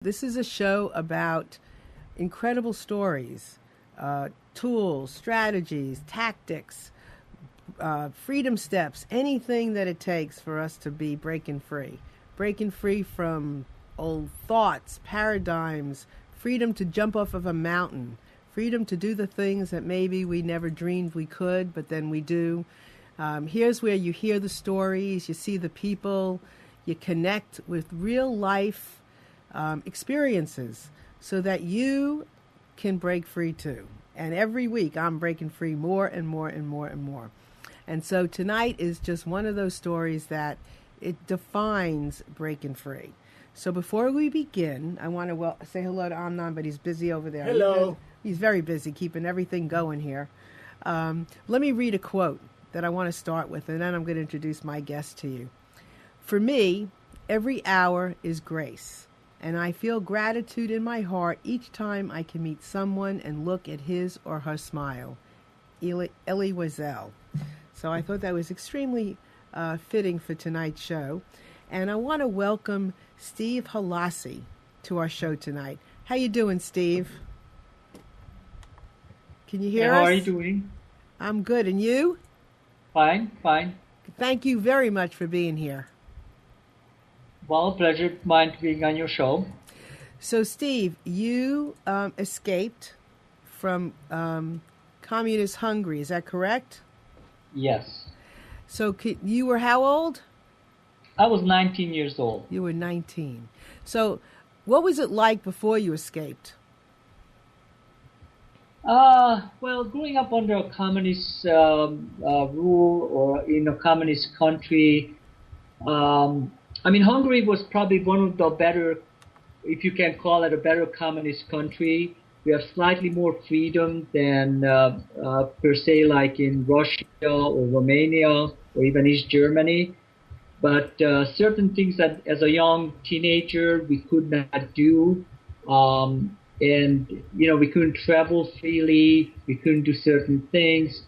This is a show about incredible stories, tools, strategies, tactics, freedom steps, anything that it takes for us to be breaking free from old thoughts, paradigms, freedom to jump off of a mountain, freedom to do the things that maybe we never dreamed we could, but then we do. Here's where you hear the stories, you see the people, you connect with real life experiences so that you can break free too. And every week I'm breaking free more and more and more and more. And so tonight is just one of those stories that it defines breaking free. So before we begin, I want to say hello to Amnon, but he's busy over there. Hello. He's very busy keeping everything going here. Let me read a quote that I want to start with, and then I'm going to introduce my guest to you. For me, every hour is grace. And I feel gratitude in my heart each time I can meet someone and look at his or her smile. Elie Wiesel. So I thought that was extremely fitting for tonight's show. And I want to welcome Steve Halassi to our show tonight. How you doing, Steve? Can you hear us? How are you doing? I'm good. And you? Fine. Thank you very much for being here. Well, pleasure mine being on your show. So, Steve, you escaped from communist Hungary. Is that correct? Yes. So you were how old? I was 19 years old. You were 19. So what was it like before you escaped? Well, growing up under a communist rule or in a communist country, Hungary was probably one of the better, if you can call it a better communist country. We have slightly more freedom than, per se, like in Russia or Romania or even East Germany. But certain things that as a young teenager we could not do. We couldn't travel freely. We couldn't do certain things.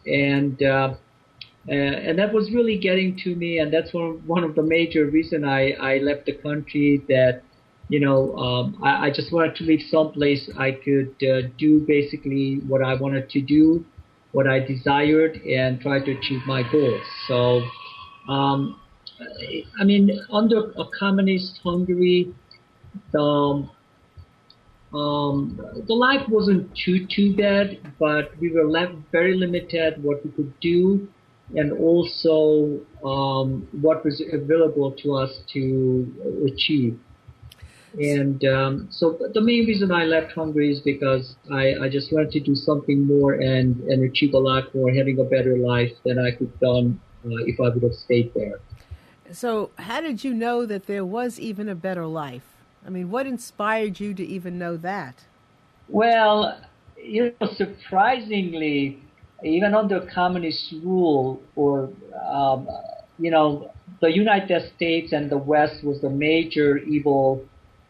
And that was really getting to me, and that's one of the major reasons I left the country. That I just wanted to live someplace I could do basically what I wanted to do, what I desired, and try to achieve my goals. So, under a communist Hungary, the life wasn't too bad, but we were very limited what we could do, and also what was available to us to achieve. And so the main reason I left Hungary is because I just wanted to do something more and achieve a lot more, having a better life than I could have done if I would have stayed there. So how did you know that there was even a better life? I mean, what inspired you to even know that? Well, surprisingly, even under communist rule, or the United States and the West was the major evil,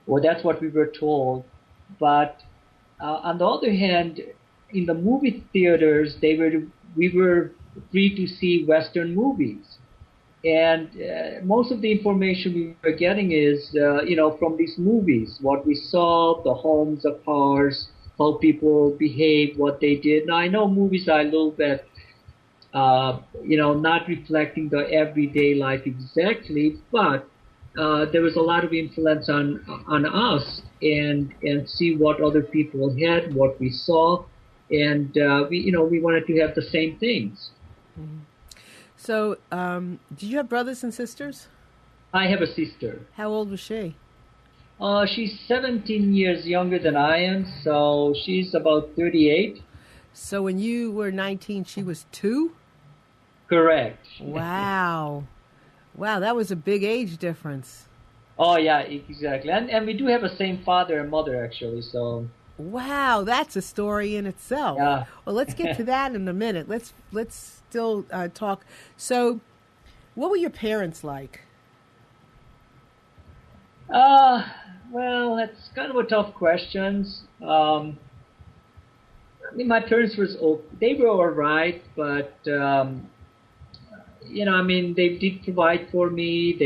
or that's what we were told. But on the other hand, in the movie theaters, we were free to see Western movies, and most of the information we were getting is from these movies, what we saw, the homes, the cars, how people behave, what they did. Now, I know movies are a little bit, not reflecting the everyday life exactly, but there was a lot of influence on us and see what other people had, what we saw, and we wanted to have the same things. Mm-hmm. So, did you have brothers and sisters? I have a sister. How old was she? She's 17 years younger than I am, so she's about 38. So when you were 19, she was 2? Correct. Wow. Wow, that was a big age difference. Oh, yeah, exactly. And we do have the same father and mother, actually, so... Wow, that's a story in itself. Yeah. Well, let's get to that in a minute. Let's still talk. So, what were your parents like? Well, that's kind of a tough question. My parents they were all right, but they did provide for me.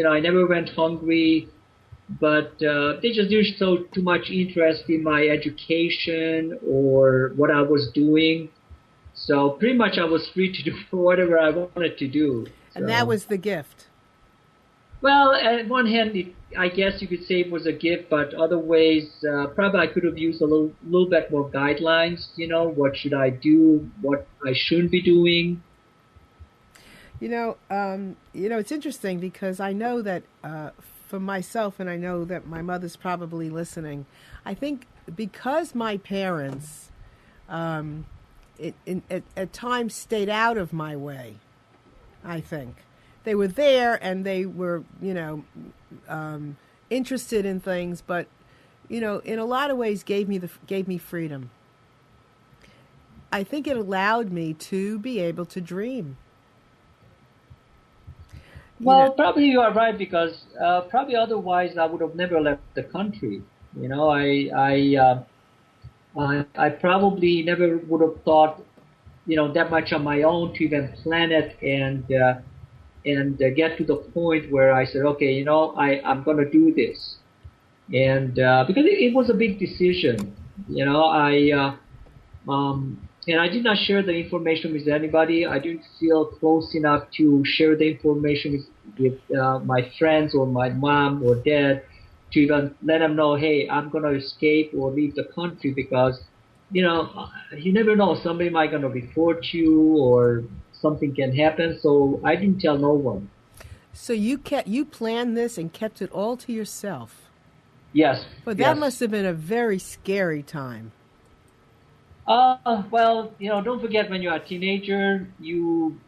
I never went hungry. but they just didn't show too much interest in my education or what I was doing. So pretty much I was free to do whatever I wanted to do. And that So, was the gift. well, at one hand, I guess you could say it was a gift, but other ways, probably I could have used a little bit more guidelines. What should I do? What I shouldn't be doing? It's interesting because I know that for myself, and I know that my mother's probably listening. I think because my parents, at times, stayed out of my way. I think they were there and they were, interested in things, but in a lot of ways gave me freedom. I think it allowed me to be able to dream. Well, probably you are right because probably otherwise I would have never left the country. I probably never would have thought, that much on my own to even plan it and get to the point where I said, okay, I'm going to do this. And because it was a big decision, and I did not share the information with anybody. I didn't feel close enough to share the information with my friends or my mom or dad to even let them know, hey, I'm going to escape or leave the country because, you never know. Somebody might going to report you or something can happen. So I didn't tell no one. So you planned this and kept it all to yourself. Yes. But that must have been a very scary time. Well, don't forget when you're a teenager, you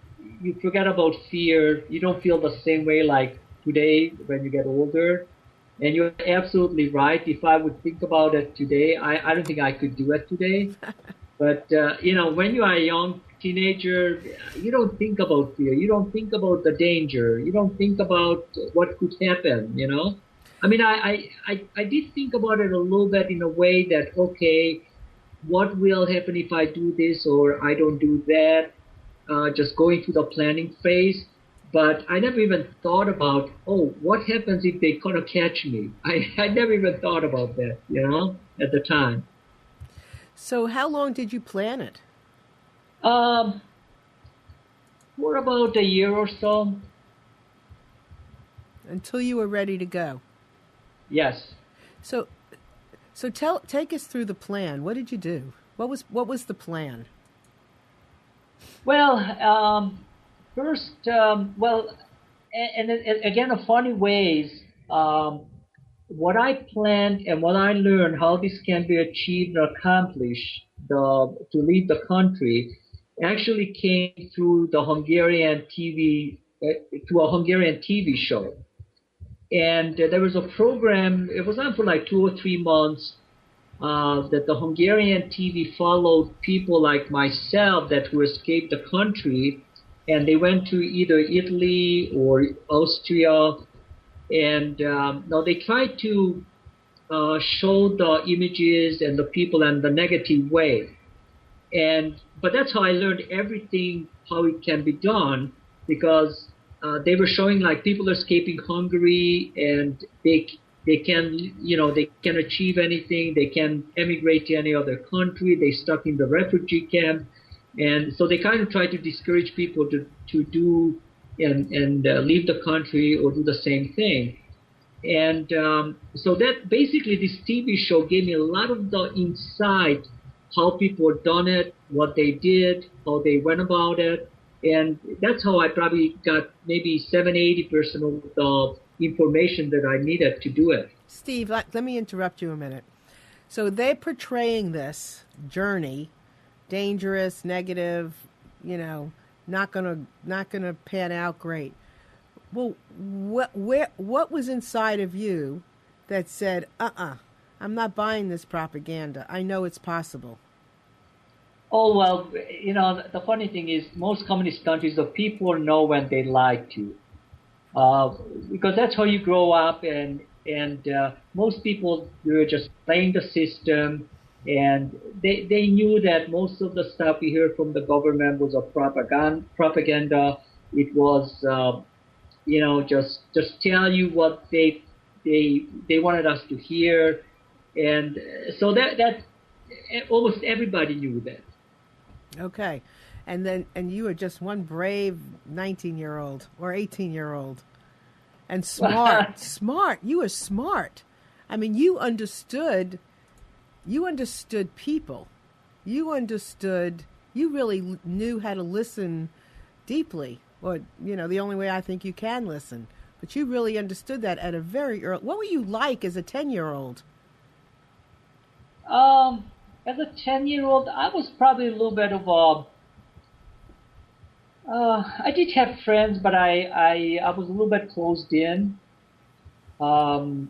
forget about fear. You don't feel the same way like today when you get older. And you're absolutely right. If I would think about it today, I don't think I could do it today. But, when you are a young teenager, you don't think about fear. You don't think about the danger. You don't think about what could happen, I mean, I did think about it a little bit in a way that, okay, what will happen if I do this or I don't do that, just going through the planning phase. But I never even thought about, what happens if they kind of catch me? I never even thought about that, at the time. So how long did you plan it? For about a year or so. Until you were ready to go? Yes. So take us through the plan. What did you do? What was the plan? Well, first, and again, a funny ways. What I planned and what I learned, how this can be achieved or accomplished, to leave the country, actually came through the Hungarian TV, through a Hungarian TV show. And there was a program. It was on for like 2 or 3 months. That the Hungarian TV followed people like myself that who escaped the country, and they went to either Italy or Austria, and now they tried to show the images and the people in the negative way. But that's how I learned everything, how it can be done, because they were showing like people escaping Hungary and they can achieve anything. They can emigrate to any other country. They stuck in the refugee camp. And so they kind of try to discourage people to do and leave the country or do the same thing. And so that basically this TV show gave me a lot of the insight, how people done it, what they did, how they went about it. And that's how I probably got maybe 70-80% of the information that I needed to do it. Steve, let me interrupt you a minute. So they're portraying this journey, dangerous, negative, not gonna pan out great. Well, what was inside of you that said, I'm not buying this propaganda. I know it's possible. Oh, well, the funny thing is most communist countries, the people know when they lie to. Because that's how you grow up, and most people were just playing the system, and they knew that most of the stuff we heard from the government was a propaganda. It was, just tell you what they they wanted us to hear, and so that almost everybody knew that. Okay. And you were just one brave 19-year-old or 18-year-old. And smart. Smart. You were smart. I mean, you understood people. You really knew how to listen deeply. Or, the only way I think you can listen. But you really understood that at a very early... What were you like as a 10-year-old? As a 10-year-old, I was probably a little bit of I did have friends, but I was a little bit closed in. Um,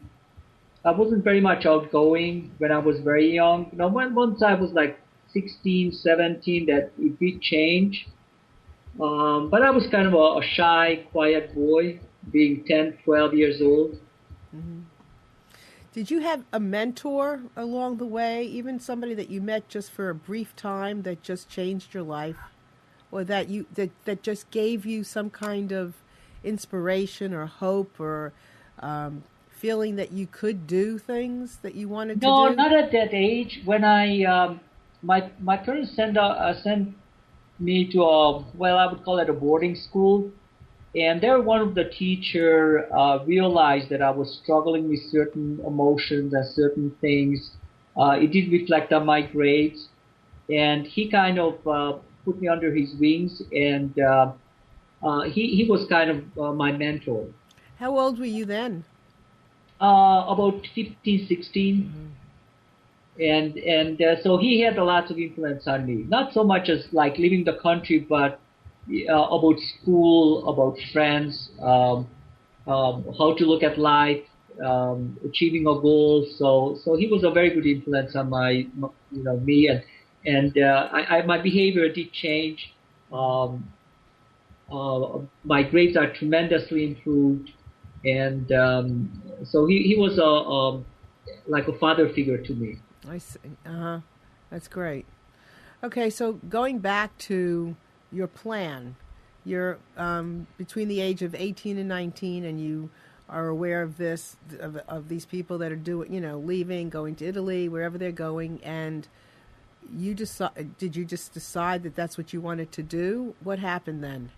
I wasn't very much outgoing when I was very young. Once I was like 16, 17, that it did change. But I was kind of a shy, quiet boy, being 10, 12 years old. Mm-hmm. Did you have a mentor along the way, even somebody that you met just for a brief time that just changed your life? Or that that just gave you some kind of inspiration or hope or feeling that you could do things that you wanted to do? No, not at that age. When my parents sent me to I would call it a boarding school, and there one of the teacher realized that I was struggling with certain emotions and certain things. It did reflect on my grades, and he kind of put me under his wings, and he was kind of my mentor. How old were you then? About 15, 16. Mm-hmm. And so he had a lot of influence on me. Not so much as like leaving the country, but about school, about friends, how to look at life, achieving a goal. So he was a very good influence on me, and my behavior did change. My grades are tremendously improved, and so he was like a father figure to me. I see. That's great. Okay, so going back to your plan, you're between the age of 18 and 19, and you are aware of this, of these people that are leaving, going to Italy, wherever they're going, and did you just decide that that's what you wanted to do? What happened then?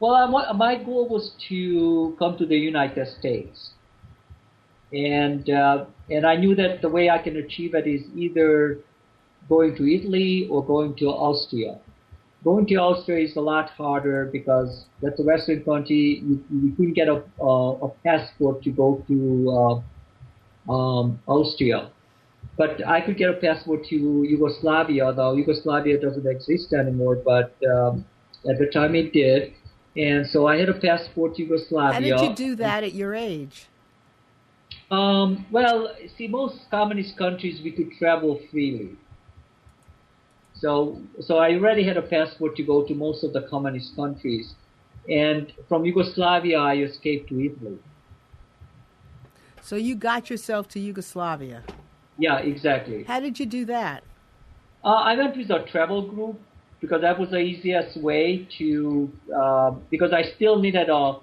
Well, my goal was to come to the United States, and I knew that the way I can achieve it is either going to Italy or going to Austria. Going to Austria is a lot harder because that's a Western country. You couldn't get a passport to go to Austria. But I could get a passport to Yugoslavia, although Yugoslavia doesn't exist anymore, but at the time it did. And so I had a passport to Yugoslavia. How did you do that at your age? Well, see, most communist countries we could travel freely. So I already had a passport to go to most of the communist countries. And from Yugoslavia, I escaped to Italy. So you got yourself to Yugoslavia? Yeah, exactly. How did you do that? I went with a travel group because that was the easiest way to, because I still needed I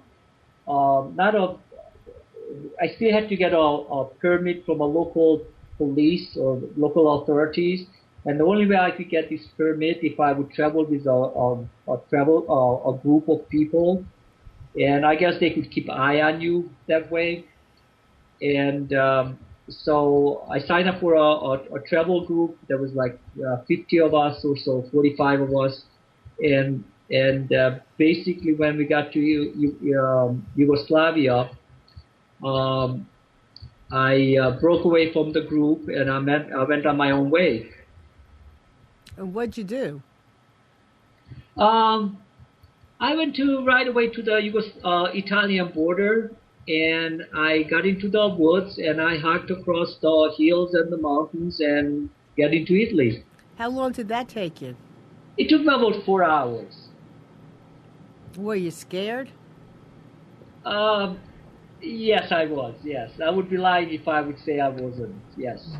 still had to get a permit from a local police or local authorities. And the only way I could get this permit if I would travel with a group of people, and I guess they could keep an eye on you that way. And so I signed up for a travel group. There was like 50 of us or so, 45 of us, and basically when we got to Yugoslavia, I broke away from the group and I went on my own way. And what'd you do? I went right away to the Italian border, and I got into the woods, and I hiked across the hills and the mountains and get into Italy. How long did that take you? It took me about 4 hours. Were you scared? Yes, I was. Yes, I would be lying if I would say I wasn't. Yes.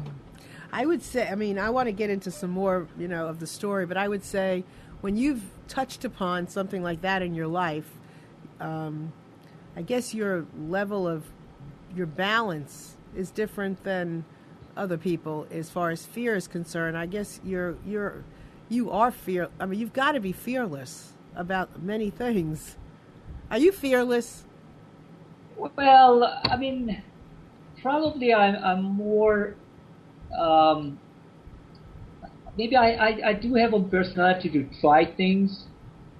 I would say, I want to get into some more, of the story, but I would say when you've touched upon something like that in your life, I guess your level of your balance is different than other people as far as fear is concerned. I guess you are fear. I mean, you've got to be fearless about many things. Are you fearless? Well, I mean, probably I'm more. Um, Maybe I do have a personality to try things,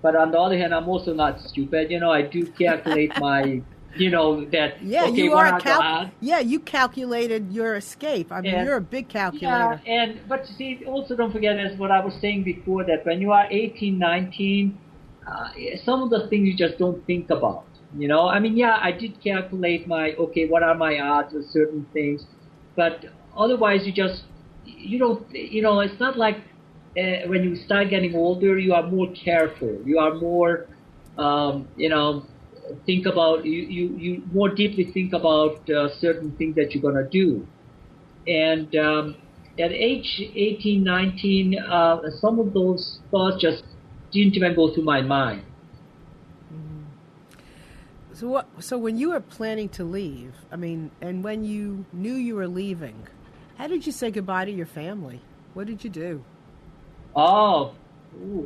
but on the other hand, I'm also not stupid. I do calculate my, that, Yeah, okay, you what are are the odds? Yeah, you calculated your escape. I mean, And you're a big yeah, calculator. but see, also don't forget, as what I was saying before, that when you are 18, 19, some of the things you just don't think about. I mean, yeah, I did calculate okay, what are my odds of certain things, but otherwise you don't, it's not like when you start getting older, you are more careful. You are more, think about, you more deeply think about certain things that you're going to do. And at age 18, 19, some of those thoughts just didn't even go through my mind. So when you were planning to leave, I mean, and when you knew you were leaving, how did you say goodbye to your family? What did you do? Oh,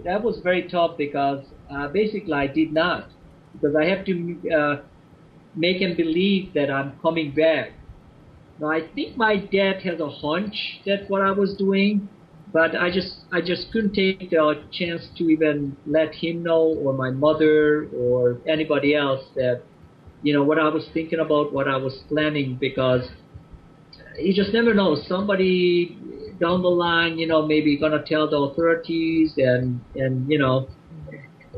that was very tough because basically I did not. Because I have to make them believe that I'm coming back. Now, I think my dad has a hunch that what I was doing, but I just couldn't take the chance to even let him know, or my mother, or anybody else, that what I was thinking about, what I was planning, because you just never know. Somebody down the line, maybe gonna tell the authorities, and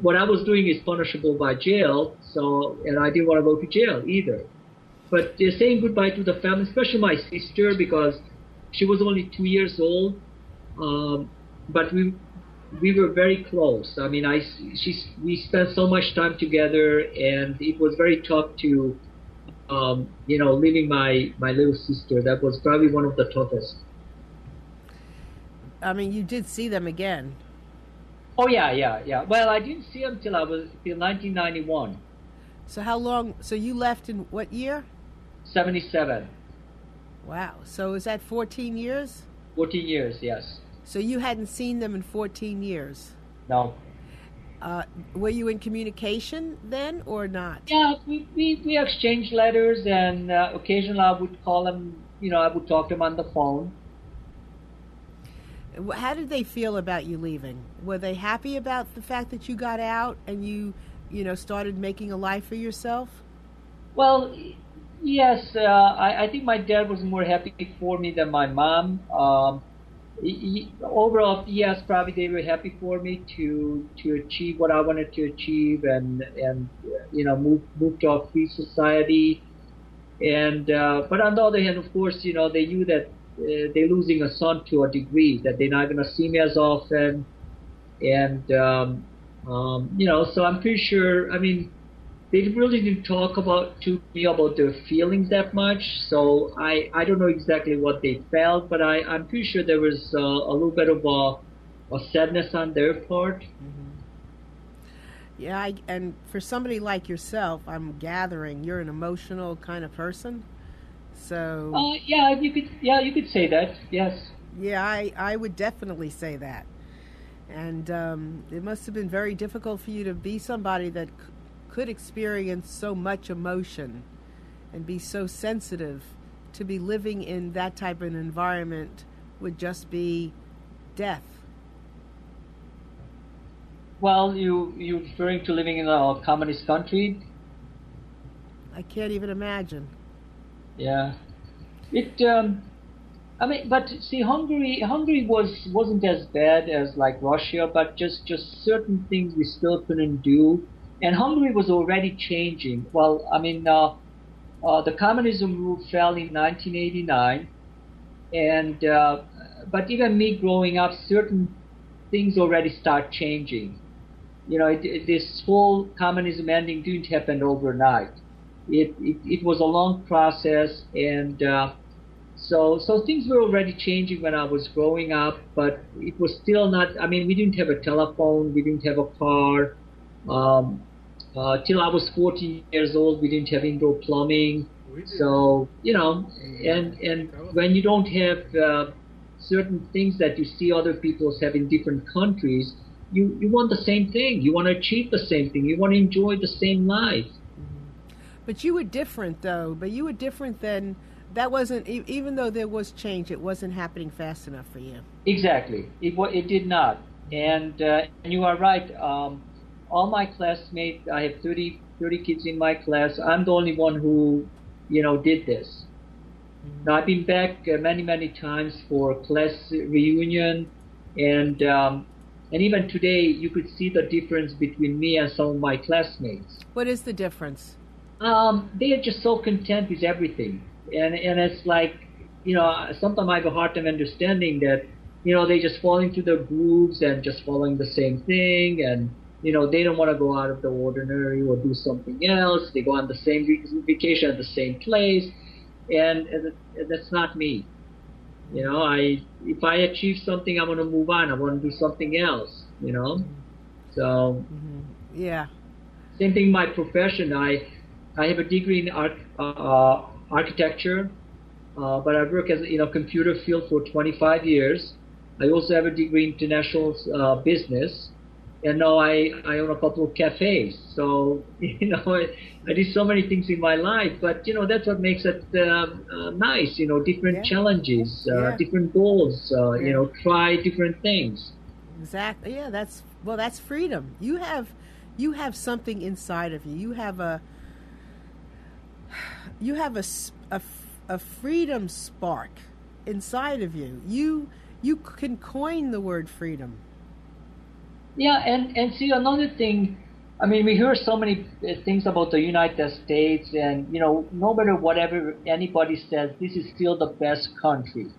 what I was doing is punishable by jail. So, and I didn't want to go to jail either. But saying goodbye to the family, especially my sister, because she was only 2 years old, but we were very close. I mean, we spent so much time together, and it was very tough to, leaving my little sister. That was probably one of the toughest. I mean, you did see them again. Oh yeah, yeah, yeah. Well, I didn't see them till 1991, So how long? So you left in what year? 77, Wow. So is that 14 years? 14 years. Yes. So you hadn't seen them in 14 years. No. Were you in communication then or not? Yeah, we exchanged letters, and occasionally I would call them. I would talk to them on the phone. How did they feel about you leaving? Were they happy about the fact that you got out and you started making a life for yourself? Well, yes, I think my dad was more happy for me than my mom. Overall, yes, probably they were happy for me to achieve what I wanted to achieve, and move to a free society. And but on the other hand, of course, they knew that they're losing a son to a degree, that they're not going to see me as often, and so I'm pretty sure. I mean, they really didn't talk to me about their feelings that much, so I don't know exactly what they felt, but I'm pretty sure there was a little bit of a sadness on their part. Mm-hmm. Yeah, and for somebody like yourself, I'm gathering you're an emotional kind of person. So you could say that. Yes. yeah, I would definitely say that. And it must have been very difficult for you to be somebody that could experience so much emotion and be so sensitive. To be living in that type of environment would just be death. Well, you referring to living in a communist country? I can't even imagine. Yeah. I mean, but see, Hungary wasn't as bad as like Russia, but just certain things we still couldn't do, and Hungary was already changing. Well, I mean, the communism rule fell in 1989, and but even me growing up, certain things already start changing. This whole communism ending didn't happen overnight. It was a long process, and so things were already changing when I was growing up, but it was still not. I mean, we didn't have a telephone, we didn't have a car. Till I was 14 years old, we didn't have indoor plumbing. So, and when you don't have certain things that you see other people have in different countries, you want the same thing. You want to achieve the same thing. You want to enjoy the same life. But you were different, though. But you were different than that. Wasn't even though there was change, it wasn't happening fast enough for you. Exactly. It did not. And you are right. All my classmates, I have 30 kids in my class. I'm the only one who, did this. Now, I've been back many times for class reunion, and even today, you could see the difference between me and some of my classmates. What is the difference? They are just so content with everything, and it's like, sometimes I have a hard time understanding that, they just fall into their grooves and just following the same thing, and they don't want to go out of the ordinary or do something else. They go on the same vacation at the same place, and that's not me. If I achieve something, I want to move on. I want to do something else. So yeah. Same thing in my profession. I have a degree in architecture, but I work as computer field for 25 years. I also have a degree in international business, and now I own a couple of cafes. So I did so many things in my life, but that's what makes it nice. Different challenges, different goals. Try different things. Exactly. Yeah, that's freedom. You have something inside of you. You have a freedom spark inside of you. You can coin the word freedom. Yeah, and see another thing. I mean, we hear so many things about the United States, and no matter whatever anybody says, this is still the best country.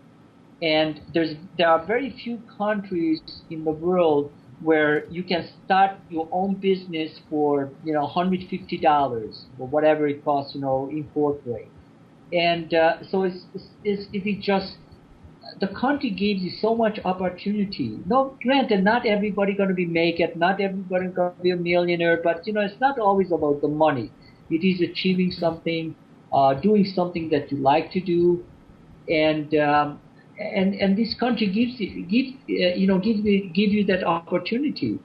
And there are very few countries in the world where you can start your own business for $150 or whatever it costs, incorporate. And so it's just the country gives you so much opportunity. No, granted, not everybody going to be make it, not everybody going to be a millionaire, but it's not always about the money. It is achieving something, doing something that you like to do, and this country gives you that opportunity,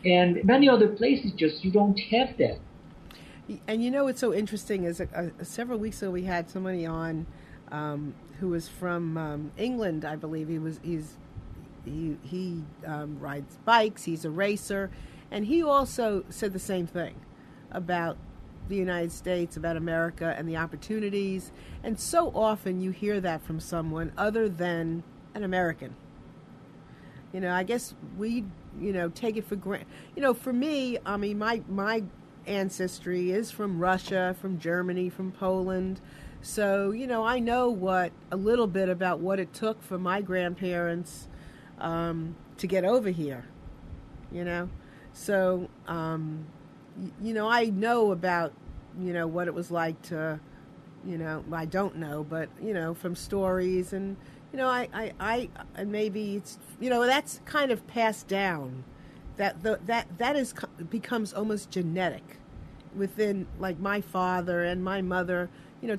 and many other places just you don't have that. And what's so interesting is several weeks ago we had somebody on who was from England, I believe. He rides bikes. He's a racer, and he also said the same thing about the United States, about America and the opportunities. And so often you hear that from someone other than an American. I guess we take it for granted. For me, I mean, my ancestry is from Russia, from Germany, from Poland. So, I know a little bit about what it took for my grandparents to get over here, So, I know about, what it was like to, I don't know, but, from stories and, and maybe it's, that's kind of passed down. That becomes almost genetic within, like, my father and my mother,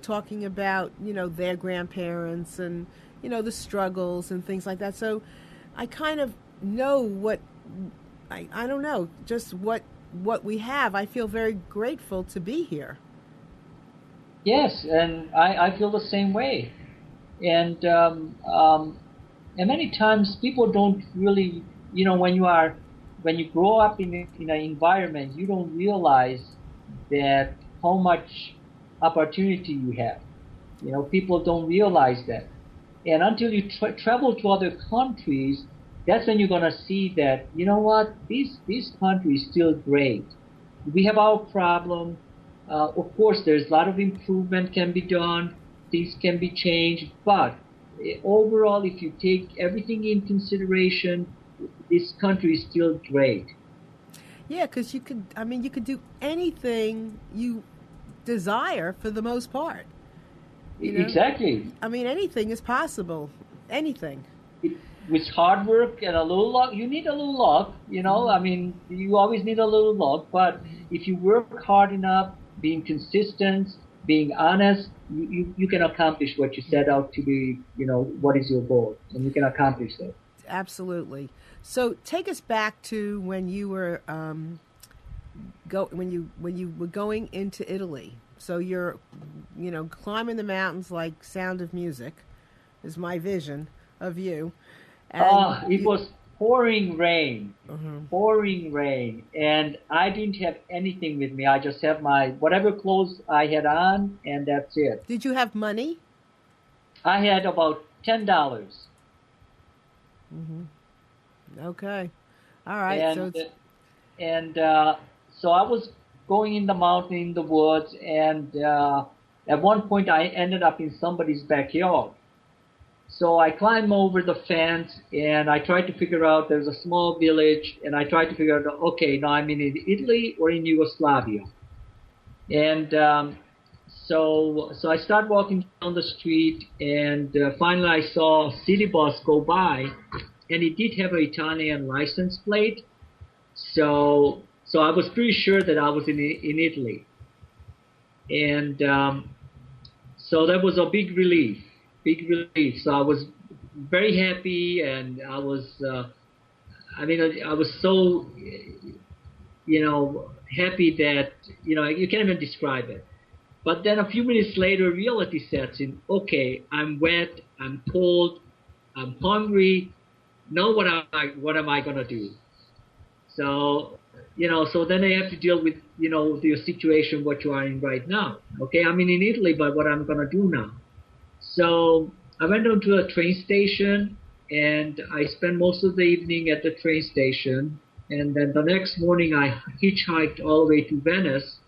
talking about, their grandparents and, the struggles and things like that. So I kind of know what, I don't know, just what we have. I feel very grateful to be here. Yes, and I feel the same way. And many times people don't really, when you grow up in an environment, you don't realize that how much opportunity you have. People don't realize that. And until you travel to other countries, that's when you're going to see that, this country is still great. We have our problem. Of course, there's a lot of improvement can be done. Things can be changed. But overall, if you take everything in consideration, this country is still great. Yeah, because you could do anything you desire for the most part. Exactly. I mean, anything is possible. Anything. With hard work and a little luck, you need a little luck, I mean, you always need a little luck, but if you work hard enough, being consistent, being honest, you can accomplish what you set out to be, what is your goal, and you can accomplish that. Absolutely. So take us back to when you were when you were going into Italy. So you're, climbing the mountains like Sound of Music, is my vision of you. And It was uh pouring rain, and I didn't have anything with me. I just have my whatever clothes I had on, and that's it. Did you have money? I had about $10, Okay. All right. So and it's and so I was going in the mountain, in the woods, and at one point I ended up in somebody's backyard. So I climbed over the fence and I tried to figure out there's a small village, and I tried to figure out, okay, now I'm in Italy or in Yugoslavia. And so I started walking down the street, and finally I saw a city bus go by, and it did have an Italian license plate. So I was pretty sure that I was in Italy, and so that was a big relief. So I was very happy, and I was so happy that you can't even describe it. But then a few minutes later, reality sets in. Okay, I'm wet, I'm cold, I'm hungry. Now what am I gonna do? So, so then I have to deal with, the situation, what you are in right now. Okay, I'm in Italy, but what I'm gonna do now? So I went down to a train station, and I spent most of the evening at the train station. And then the next morning I hitchhiked all the way to Venice.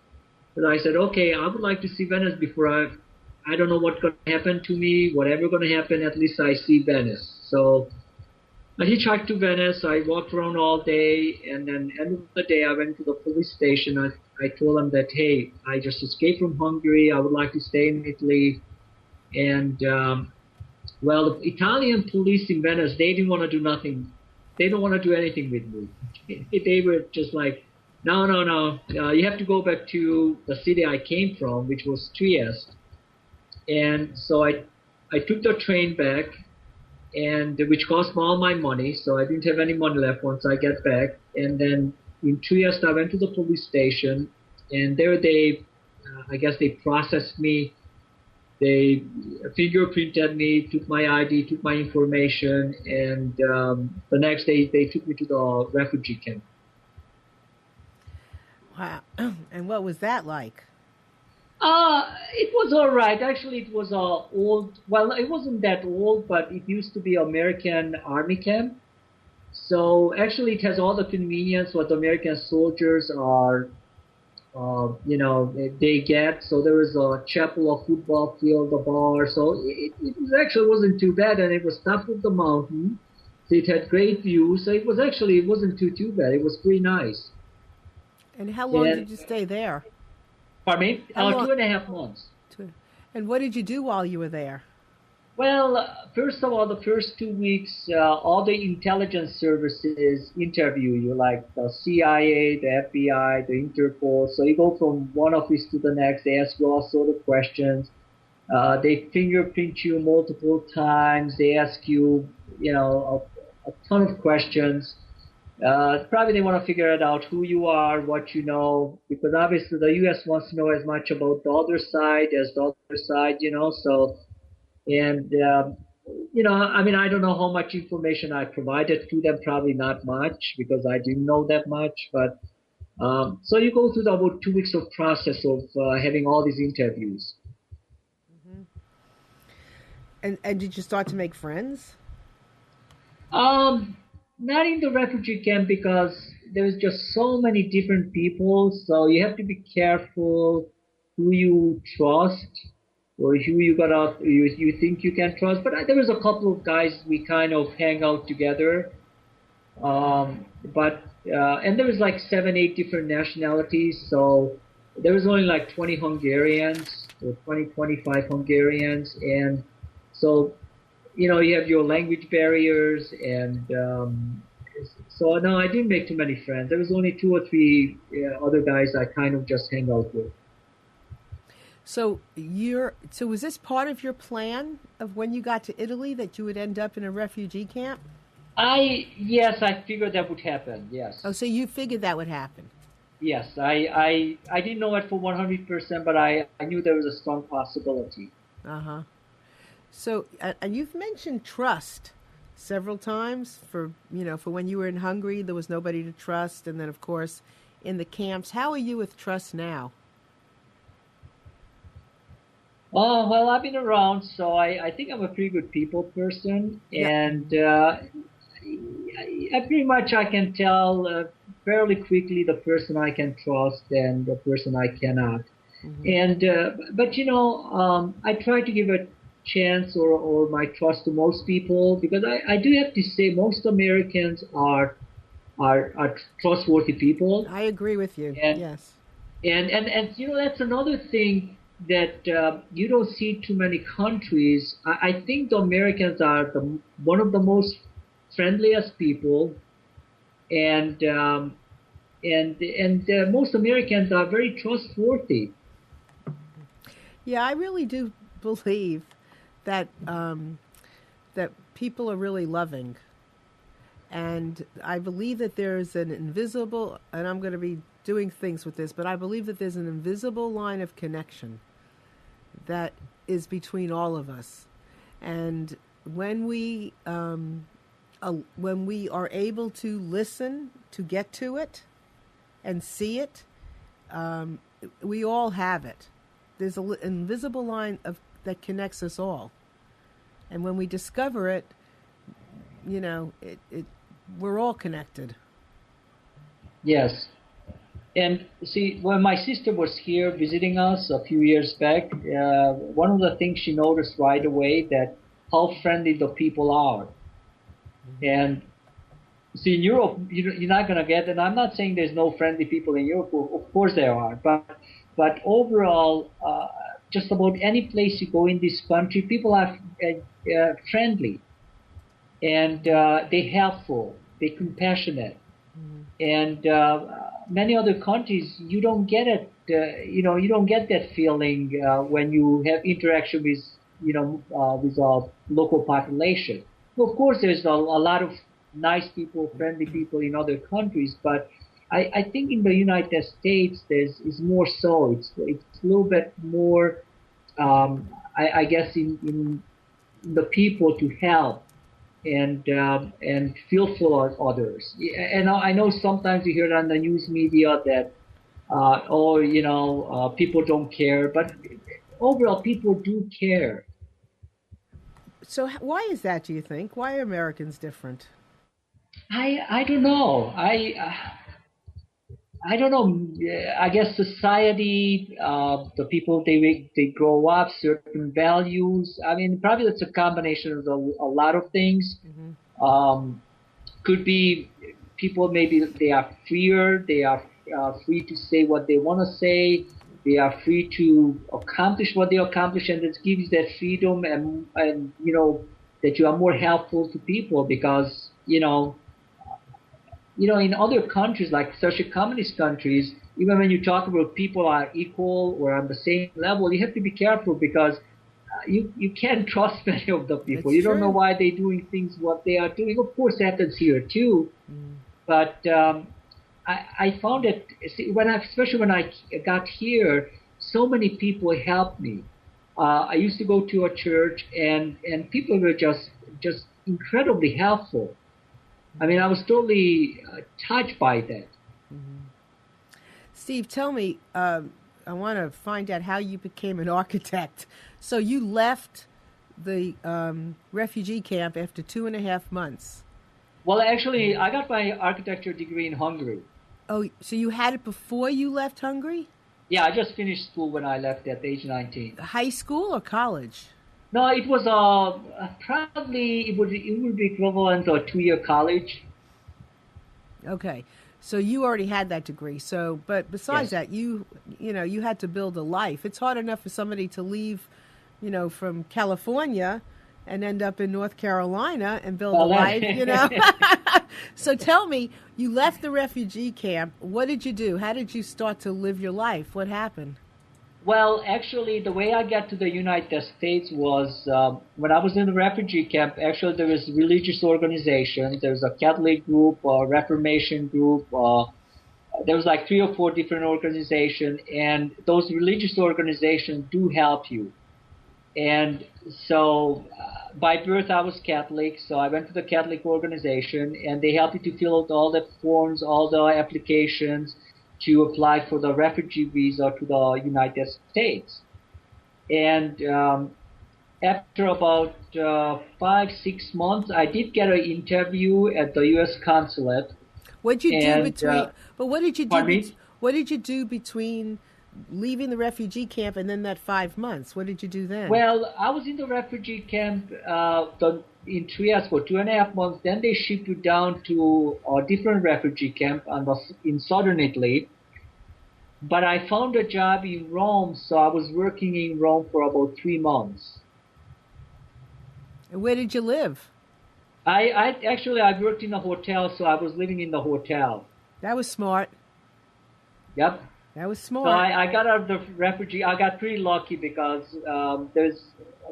But I said, okay, I would like to see Venice before I don't know what's going to happen to me, whatever going to happen, at least I see Venice. So I hitchhiked to Venice. I walked around all day, and then end of the day, I went to the police station. I told them that, hey, I just escaped from Hungary. I would like to stay in Italy. And well, the Italian police in Venice, they didn't want to do nothing. They don't want to do anything with me. They were just like, no, no, no. You have to go back to the city I came from, which was Trieste. And so I took the train back, and which cost me all my money. So I didn't have any money left once I get back. And then in Trieste, I went to the police station, and there I guess they processed me. They fingerprinted me, took my ID, took my information, and the next day they took me to the refugee camp. wow. And what was that like? It was all right. Actually, it was old. Well, it wasn't that old, but it used to be American Army camp. So actually, it has all the convenience what the American soldiers are they get. So there was a chapel, a football field, a bar. So it was actually wasn't too bad, and it was top of the mountain. So it had great views. So it wasn't too bad. It was pretty nice. And how long And did you stay there? pardon me, How long? 2.5 months. And what did you do while you were there? Well, first of all, the first 2 weeks, all the intelligence services interview you, like the CIA, the FBI, the Interpol. So you go from one office to the next. They ask you all sort of questions. They fingerprint you multiple times. They ask you, a ton of questions. Probably they want to figure it out who you are, what you know, because obviously the U.S. wants to know as much about the other side as the other side, So. And, I don't know how much information I provided to them, probably not much because I didn't know that much. But so you go through the about 2 weeks of process of having all these interviews. Hmm. And did you start to make friends? Not in the refugee camp because there's just so many different people. So you have to be careful who you trust or who you think you can trust. But there was a couple of guys we kind of hang out together. But and there was like 7, 8 different nationalities. So there was only like 20 Hungarians or 20, 25 Hungarians, and so you have your language barriers, and so no, I didn't make too many friends. There was only 2 or 3 other guys I kind of just hang out with. So was this part of your plan of when you got to Italy that you would end up in a refugee camp? Yes, I figured that would happen. Yes. Oh, so you figured that would happen. Yes, I didn't know it for 100%, but I knew there was a strong possibility. Uh-huh. So, and you've mentioned trust several times for when you were in Hungary, there was nobody to trust. And then, of course, in the camps. How are you with trust now? Oh, well, I've been around, so I think I'm a pretty good people person, Yeah. and I pretty much I can tell fairly quickly the person I can trust and the person I cannot. Mm-hmm. And but I try to give a chance or my trust to most people because I do have to say most Americans are trustworthy people. I agree with you. And Yes. and that's another thing that you don't see too many countries. I think the Americans are one of the most friendliest people, and most Americans are very trustworthy. Yeah, I really do believe that that people are really loving, and I believe that there's an invisible. And I'm going to be doing things with this, but I believe that there's an invisible line of connection that is between all of us, and when we are able to listen to get to it and see it, we all have it. There's an invisible line that connects us all, and when we discover it, we're all connected. Yes. And see, when my sister was here visiting us a few years back, one of the things she noticed right away that how friendly the people are. And see, in Europe, you're not going to get, and I'm not saying there's no friendly people in Europe. Of course there are, but overall, just about any place you go in this country, people are friendly, and they're helpful, they're compassionate. And many other countries, you don't get it. You don't get that feeling when you have interaction with, with a local population. Of course, there's a lot of nice people, friendly people in other countries, but I think in the United States, is more so. It's a little bit more, I guess, in the people to help and feel for others. And I know sometimes you hear on the news media that people don't care, but overall people do care. So why is that, do you think? Why are Americans different? I don't know. I don't know. I guess society, the people they grow up, certain values. I mean, probably that's a combination of a lot of things. Mm-hmm. Could be people maybe they are freer. They are free to say what they want to say. They are free to accomplish what they accomplish, and it gives that freedom and that you are more helpful to people because in other countries, like especially communist countries, even when you talk about people are equal or on the same level, you have to be careful because you can't trust many of the people. That's You don't know true. why they're doing things what they are doing. Of course, it happens here too, but I found it especially when I got here, so many people helped me. I used to go to a church and people were just incredibly helpful. I mean, I was totally touched by that. Steve, tell me, I want to find out how you became an architect. So you left the refugee camp after 2.5 months. Well, actually, I got my architecture degree in Hungary. Oh, so you had it before you left Hungary? Yeah, I just finished school when I left at age 19. High school or college? No, it was probably it would be equivalent to a 2-year college. Okay, so you already had that degree. So, but besides Yes. that, you had to build a life. It's hard enough for somebody to leave, from California and end up in North Carolina and build a Well, life. So tell me, you left the refugee camp. What did you do? How did you start to live your life? What happened? Well, actually, the way I got to the United States was when I was in the refugee camp. Actually, there was religious organizations. There was a Catholic group, a Reformation group. There was like 3 or 4 different organizations, and those religious organizations do help you. And so, by birth, I was Catholic, so I went to the Catholic organization, and they helped you to fill out all the forms, all the applications to apply for the refugee visa to the United States. And after about 5, 6 months, I did get an interview at the U.S. consulate. What did you do And between? But what did you do? pardon me? What did you do between leaving the refugee camp and then that 5 months? What did you do then? Well, I was in the refugee camp in Trias for 2.5 months. Then they shipped you down to a different refugee camp in southern Italy. But I found a job in Rome, so I was working in Rome for about 3 months. And where did you live? I worked in a hotel, so I was living in the hotel. That was smart. Yep. That was So smart. I got out of the refugee. I got pretty lucky because there's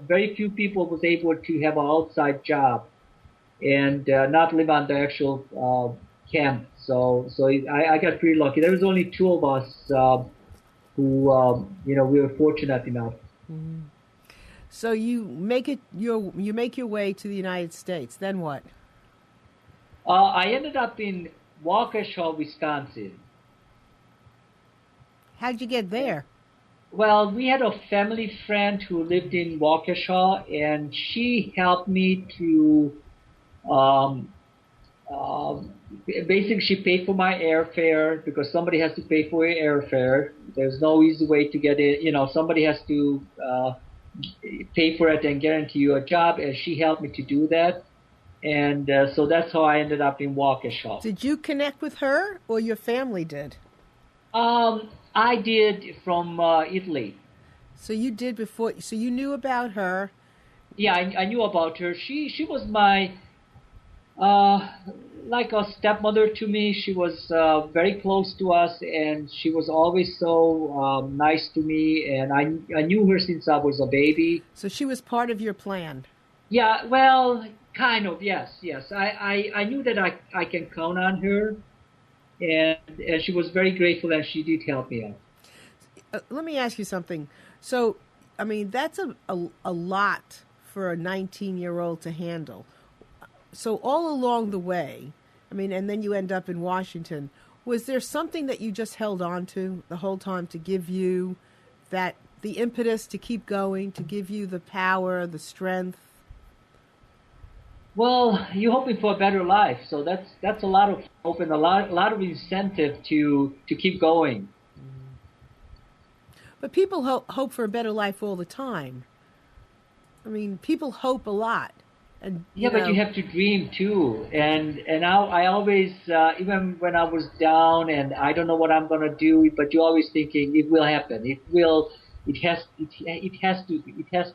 very few people was able to have an outside job and not live on the actual camp. So I got pretty lucky. There was only 2 of us who we were fortunate enough. Mm-hmm. So you make your way to the United States. Then what? I ended up in Waukesha, Wisconsin. How'd you get there? Well, we had a family friend who lived in Waukesha, and she helped me to basically she paid for my airfare because somebody has to pay for your airfare. There's no easy way to get it. Somebody has to pay for it and guarantee you a job, and she helped me to do that. And so that's how I ended up in Waukesha. Did you connect with her, or your family did? I did from Italy. So you did before. So you knew about her. Yeah, I knew about her. She was my like a stepmother to me. She was very close to us, and she was always so nice to me. And I knew her since I was a baby. So she was part of your plan. Yeah, well, kind of. Yes. I knew that I can count on her. And she was very grateful, and she did help me out. Let me ask you something. So, I mean, that's a lot for a 19-year-old to handle. So all along the way, I mean, and then you end up in Washington, was there something that you just held on to the whole time to give you the impetus to keep going, to give you the power, the strength? Well, you're hoping for a better life, so that's a lot of hope and a lot of incentive to keep going. But people hope for a better life all the time. I mean, people hope a lot, and but you have to dream too. And I always even when I was down and I don't know what I'm gonna do, but you're always thinking it will happen. It has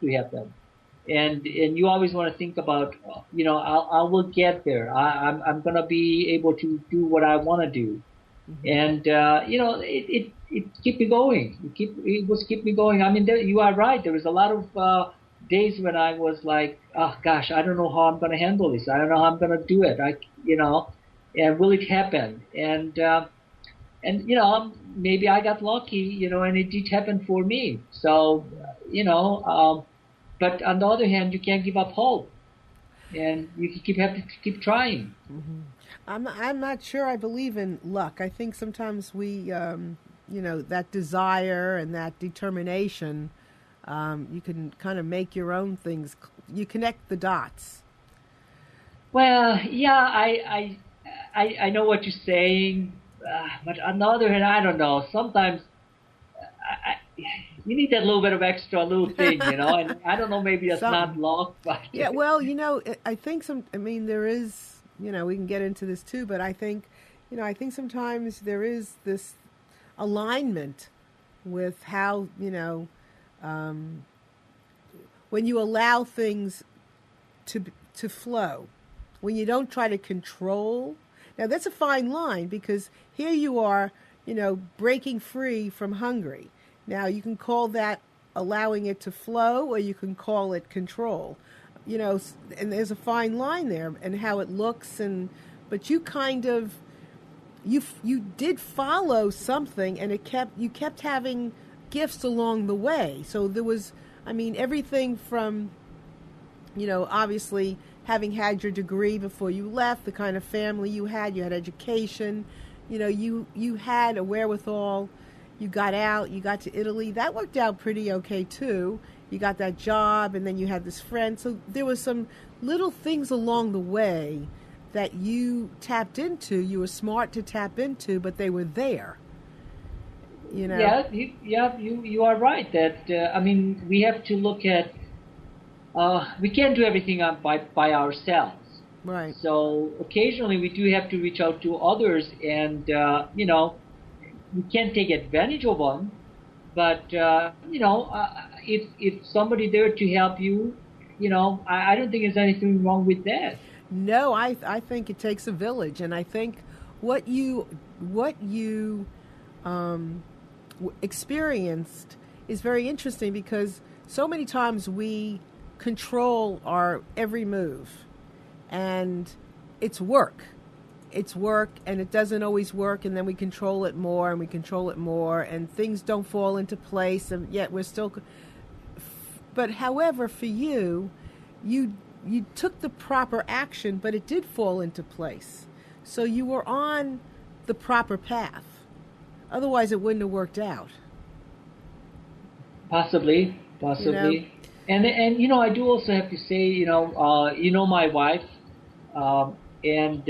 to happen. And you always want to think about, I will get there. I'm gonna be able to do what I want to do, and it keep me going. It was keep me going. I mean, you are right. There was a lot of days when I was like, oh gosh, I don't know how I'm gonna handle this. I don't know how I'm gonna do it. And will it happen? And maybe I got lucky, and it did happen for me. So, but on the other hand, you can't give up hope, and you have to keep trying. Mm-hmm. I'm not sure I believe in luck. I think sometimes we, that desire and that determination, you can kind of make your own things. You connect the dots. Well, yeah, I know what you're saying, but on the other hand, I don't know. Sometimes you need that little bit of extra little thing, and I don't know, maybe that's not luck, but yeah. Well, I think there is, we can get into this too, but I think sometimes there is this alignment with how, when you allow things to flow, when you don't try to control. Now that's a fine line, because here you are, breaking free from Hungary. Now, you can call that allowing it to flow, or you can call it control. And there's a fine line there, and how it looks, but you kind of you did follow something, and you kept having gifts along the way. So there was, I mean, everything from, obviously having had your degree before you left, the kind of family you had education, you had a wherewithal. You got out, you got to Italy. That worked out pretty okay too. You got that job, and then you had this friend. So there was some little things along the way that you tapped into. You were smart to tap into, but they were there. Yeah, you are right. That I mean, we have to look at. We can't do everything by ourselves. Right. So occasionally we do have to reach out to others, and we can't take advantage of them, but if somebody there to help you, I don't think there's anything wrong with that. No, I think it takes a village, and I think what you experienced is very interesting, because so many times we control our every move, and it's work. It's work, and it doesn't always work, and then we control it more, and we control it more, and things don't fall into place, and yet we're still. But however, for you took the proper action, but it did fall into place, so you were on the proper path. Otherwise, it wouldn't have worked out. Possibly. And I do also have to say, my wife, and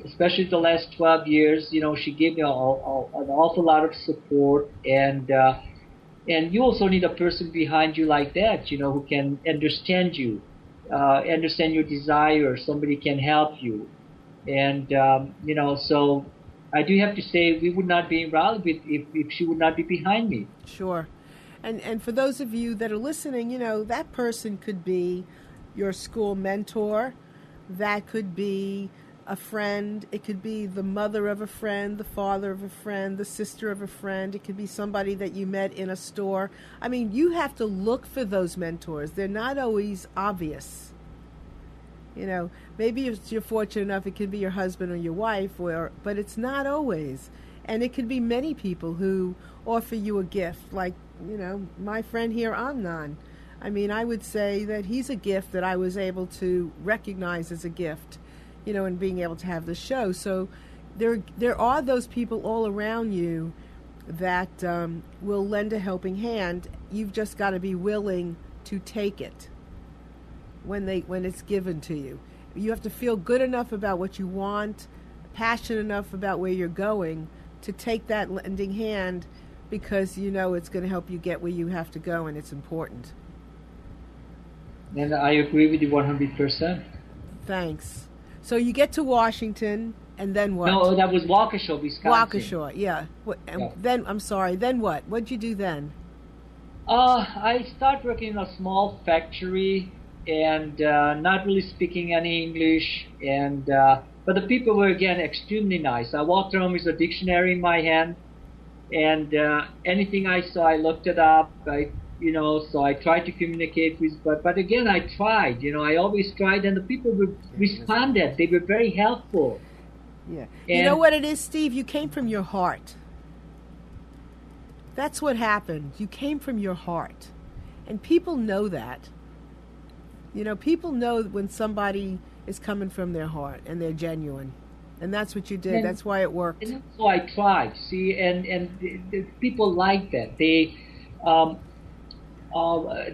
especially the last 12 years, she gave me an awful lot of support, and you also need a person behind you like that, who can understand you, understand your desire. Somebody can help you, and so I do have to say we would not be involved if she would not be behind me. Sure. And for those of you that are listening, that person could be your school mentor. That could be a friend. It could be the mother of a friend, the father of a friend, the sister of a friend. It could be somebody that you met in a store. I mean, you have to look for those mentors. They're not always obvious. Maybe if you're fortunate enough, it could be your husband or your wife, but it's not always. And it could be many people who offer you a gift, like, my friend here, Amnon. I mean, I would say that he's a gift that I was able to recognize as a gift, and being able to have the show. So there are those people all around you that will lend a helping hand. You've just got to be willing to take it when it's given to you. You have to feel good enough about what you want, passionate enough about where you're going to take that lending hand, because it's going to help you get where you have to go, and it's important. And I agree with you 100%. Thanks. So you get to Washington, and then what? No, that was Waukesha, Wisconsin. Waukesha, yeah. Then, I'm sorry, then what? What'd you do then? I started working in a small factory, and not really speaking any English, and but the people were, again, extremely nice. I walked around with a dictionary in my hand, and anything I saw, I looked it up. So I tried to communicate with, but again, I tried. I always tried, and the people responded. They were very helpful. Yeah. You know what it is, Steve? You came from your heart. That's what happened. You came from your heart, and people know that. People know when somebody is coming from their heart and they're genuine. And that's what you did. That's why it worked. And so I tried. See, and the people like that. They,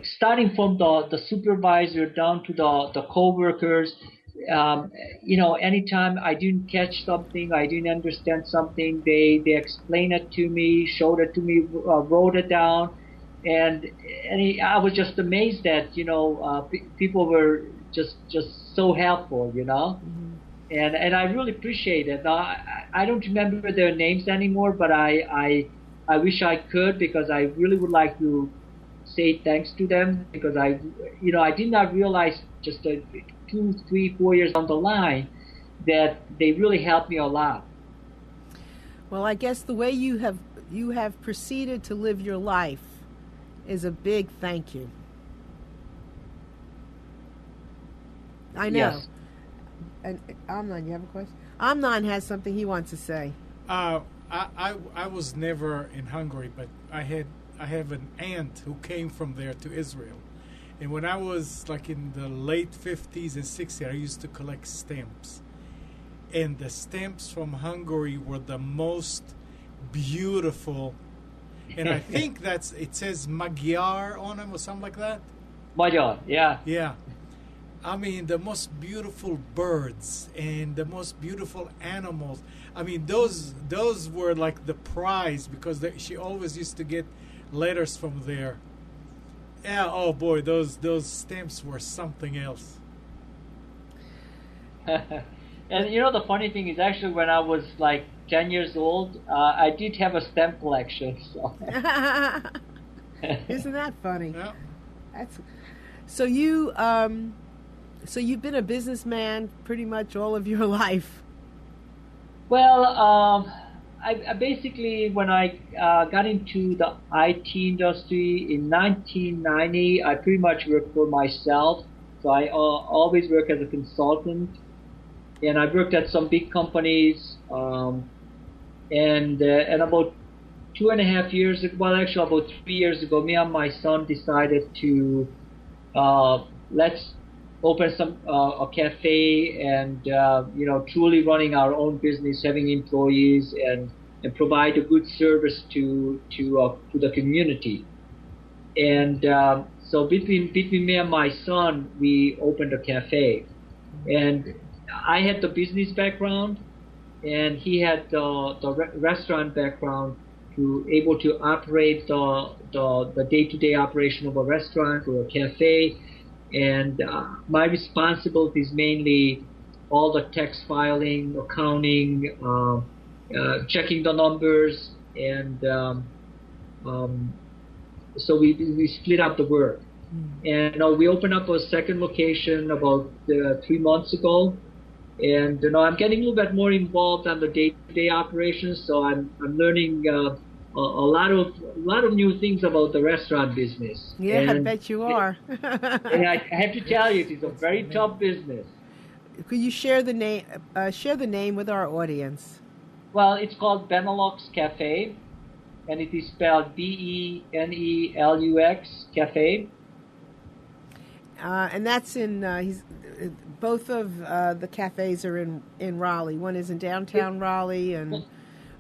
starting from the supervisor down to the co-workers, anytime I didn't catch something, I didn't understand something, they explained it to me, showed it to me, wrote it down, and I was just amazed that people were just so helpful, Mm-hmm. And I really appreciate it. Now, I don't remember their names anymore, but I wish I could, because I really would like to say thanks to them, because I did not realize just 2, 3, 4 years down the line that they really helped me a lot. Well, I guess the way you have you have proceeded to live your life is a big thank you. I know. Yes. And Amnon, you have a question? Amnon has something he wants to say. I was never in Hungary, but I have an aunt who came from there to Israel. And when I was like in the late 50s and 60s, I used to collect stamps. And the stamps from Hungary were the most beautiful. And I think it says Magyar on them or something like that. Magyar, yeah. Yeah. I mean, the most beautiful birds and the most beautiful animals. I mean, those were like the prize because she always used to get letters from there. Yeah, oh boy, those stamps were something else. And you know, the funny thing is actually when I was like 10 years old, I did have a stamp collection. So. Isn't that funny? Yeah. So you've been a businessman pretty much all of your life. Well, I basically, when I got into the IT industry in 1990, I pretty much worked for myself. So I always work as a consultant. And I worked at some big companies. And about 2.5 years ago, well, actually about 3 years ago, me and my son decided to let's open a cafe and truly running our own business, having employees and provide a good service to the community. And so between me and my son, we opened a cafe. And I had the business background, and he had the restaurant background to able to operate the day-to-day operation of a restaurant or a cafe. And my responsibility is mainly all the tax filing, accounting, checking the numbers, and so we split up the work. And we opened up a second location about 3 months ago. And I'm getting a little bit more involved on the day-to-day operations, so I'm learning a lot of new things about the restaurant business. Yeah, and I bet you are. And I have to tell you, it is a very tough business. Could you share the name? Share the name with our audience. Well, it's called Benelux Cafe, and it is spelled Benelux Cafe. And that's in. Both of the cafes are in Raleigh. One is in downtown Raleigh, and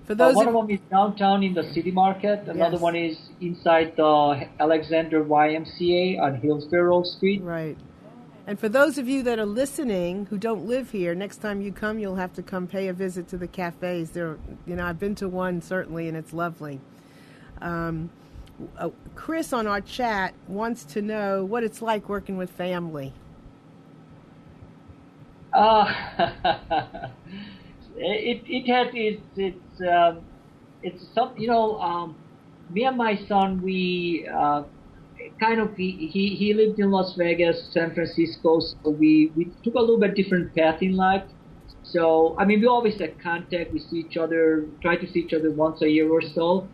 for those one of them is downtown in the city market. Another one is inside the Alexander YMCA on Hillsborough Street. Right. And for those of you that are listening who don't live here, next time you come, you'll have to come pay a visit to the cafes. I've been to one certainly, and it's lovely. Chris on our chat wants to know what it's like working with family. It's some, me and my son, we he lived in Las Vegas, San Francisco, so we took a little bit different path in life. So I mean, we always had contact. We see each other, try to see each other once a year or so,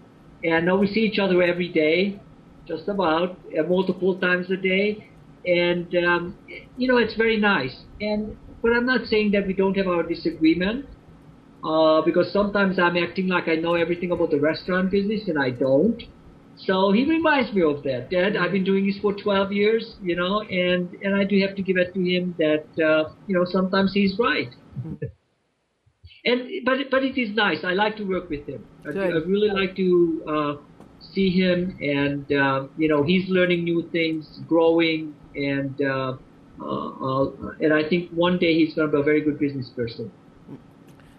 and now we see each other every day, just about multiple times a day, and it's very nice. But I'm not saying that we don't have our disagreement, because sometimes I'm acting like I know everything about the restaurant business, and I don't. So he reminds me of that. Dad, I've been doing this for 12 years, and I do have to give it to him that, sometimes he's right. But it is nice. I like to work with him. I really like to see him, and, he's learning new things, growing, and I think one day he's going to be a very good business person.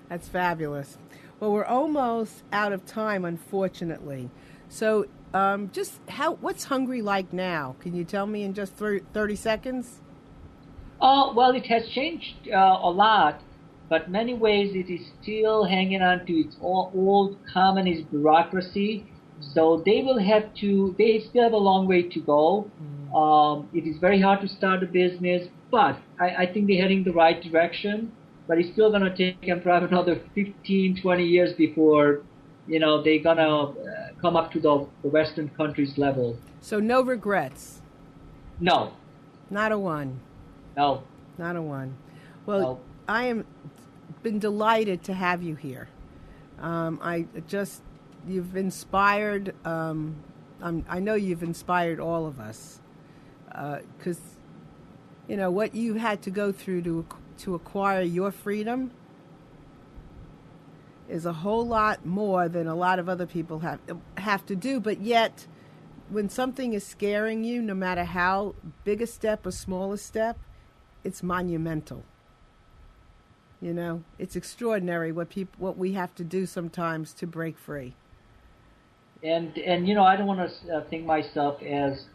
That's fabulous. Well, we're almost out of time, unfortunately. So, what's Hungary like now? Can you tell me in just 30 seconds? Well, it has changed a lot, but many ways it is still hanging on to its old communist bureaucracy. So they still have a long way to go. It is very hard to start a business, but I think they're heading the right direction. But it's still going to take them probably another 15, 20 years before, they're going to come up to the Western countries level. So no regrets. No, Not a one. no, Not a one. Well, no. I am been delighted to have you here. You've inspired. I know you've inspired all of us, because what you had to go through to acquire your freedom is a whole lot more than a lot of other people have to do. But yet, when something is scaring you, no matter how big a step or small a step, it's monumental. It's extraordinary what we have to do sometimes to break free. And I don't want to think myself as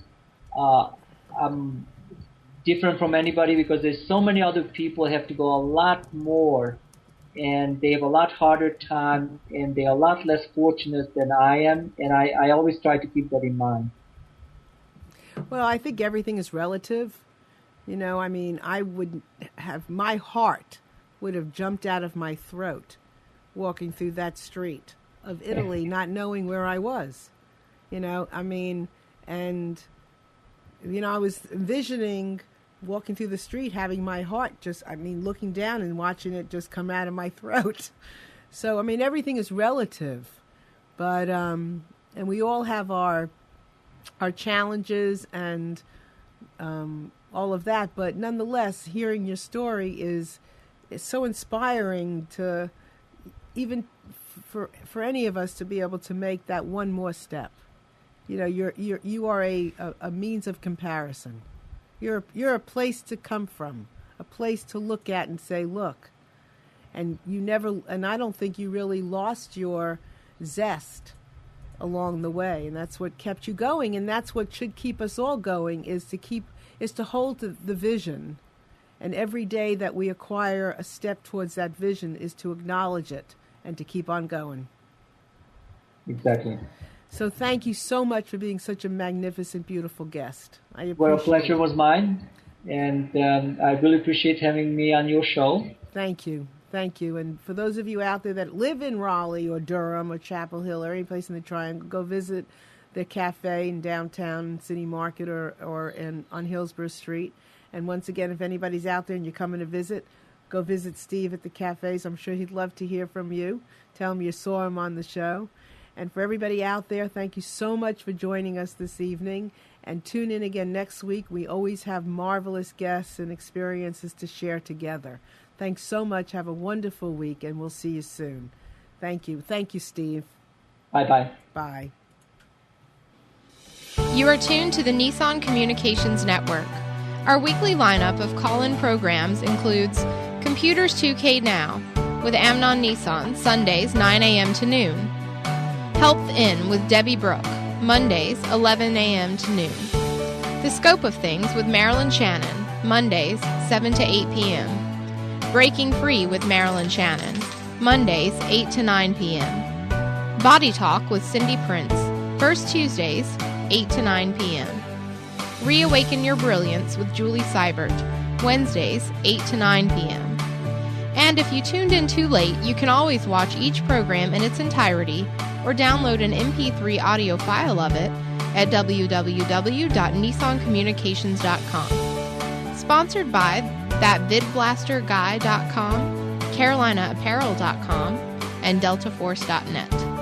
I'm different from anybody, because there's so many other people have to go a lot more, and they have a lot harder time, and they're a lot less fortunate than I am, and I always try to keep that in mind. Well, I think everything is relative. I would have, my heart would have jumped out of my throat walking through that street of Italy, not knowing where I was. I was envisioning walking through the street, having my heart looking down and watching it just come out of my throat. So, everything is relative, but, and we all have our challenges and, all of that, but nonetheless, hearing your story is so inspiring to even for any of us to be able to make that one more step. You are a means of comparison. You're a place to come from, a place to look at and say, look. And I don't think you really lost your zest along the way, and that's what kept you going, and that's what should keep us all going, is to hold the vision. And every day that we acquire a step towards that vision is to acknowledge it and to keep on going. Exactly. So thank you so much for being such a magnificent, beautiful guest. I appreciate Well, a pleasure was mine, and I really appreciate having me on your show. Thank you. Thank you. And for those of you out there that live in Raleigh or Durham or Chapel Hill or any place in the Triangle, go visit the cafe in downtown City Market or on Hillsborough Street. And once again, if anybody's out there and you're coming to visit, go visit Steve at the cafes. I'm sure he'd love to hear from you. Tell him you saw him on the show. And for everybody out there, thank you so much for joining us this evening. And tune in again next week. We always have marvelous guests and experiences to share together. Thanks so much. Have a wonderful week, and we'll see you soon. Thank you. Thank you, Steve. Bye-bye. Bye. You are tuned to the Nissan Communications Network. Our weekly lineup of call-in programs includes Computers 2K Now with Amnon Nissan, Sundays 9 a.m. to noon. Health In with Debbie Brooke, Mondays 11 a.m. to noon. The Scope of Things with Marilyn Shannon, Mondays 7 to 8 p.m. Breaking Free with Marilyn Shannon, Mondays 8 to 9 p.m. Body Talk with Cindy Prince, first Tuesdays 8 to 9 p.m. Reawaken Your Brilliance with Julie Seibert, Wednesdays 8 to 9 p.m. And if you tuned in too late, you can always watch each program in its entirety or download an MP3 audio file of it at www.nissancommunications.com. Sponsored by thatvidblasterguy.com, carolinaapparel.com, and deltaforce.net.